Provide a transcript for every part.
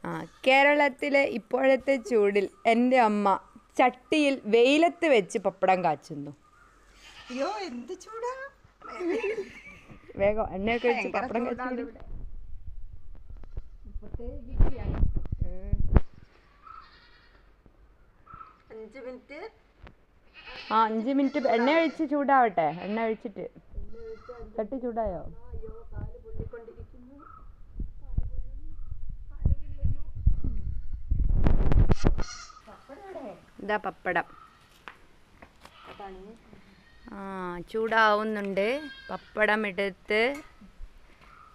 ആ കേരളത്തിലെ ഇപ്പോഴത്തെ ചൂടിൽ എൻ്റെ അമ്മ ചട്ടിയിൽ വെയിലത്ത് വെച്ച് പപ്പടം കാച്ചുന്നു. അയ്യോ എന്ത് ചൂടാ! വേഗം എണ്ണയൊക്കെ വെച്ച് പപ്പടം കാച്ചു. 5 മിനിറ്റ്. ആ 5 മിനിറ്റ് എണ്ണ ഒഴിച്ച് ചൂടാവട്ടെ. എണ്ണ ഒഴിച്ചിട്ട് ചട്ടി ചൂടായോ? ഇതാ പപ്പടം. ആ ചൂടാവുന്നുണ്ട്. പപ്പടം എടുത്ത്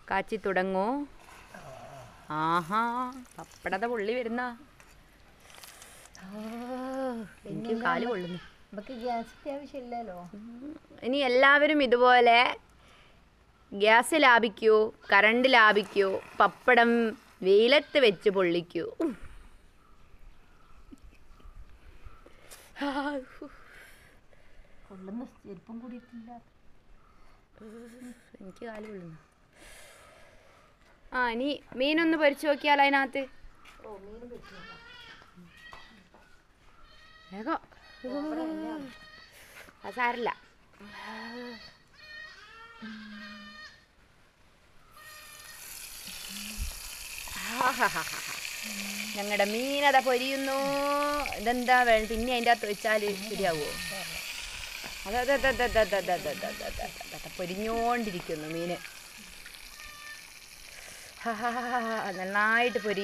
കാച്ചി തുടങ്ങൂ. ആഹാ പപ്പടത്തെ പൊള്ളി വരുന്ന എനിക്ക് കാല് കൊള്ളുന്നു. നമുക്ക് ഗ്യാസിന്റെ ആവശ്യമില്ലല്ലോ. ഇനി എല്ലാവരും ഇതുപോലെ ഗ്യാസ് ലാഭിക്കൂ, കറണ്ട് ലാഭിക്കൂ, പപ്പടം വെയിലത്ത് വെച്ച് പൊള്ളിക്കൂ. കൊള്ളുന്ന ചെരുപ്പും കൂടിയിട്ടില്ല. എനിക്ക് കാല് കൊള്ളുന്നു. ആ ഇനി മീനൊന്ന് പൊരിച്ചു നോക്കിയാലോ അതിനകത്ത്. വേഗം അത് സാരില്ല. ഞങ്ങളുടെ മീനത പൊരിയുന്നു. ഇതെന്താ പിന്നെ അതിൻ്റെ അകത്ത് വെച്ചാൽ ശരിയാവുമോ? അതെ പൊരിഞ്ഞോണ്ടിരിക്കുന്നു മീന്. നന്നായിട്ട് പൊരിയും.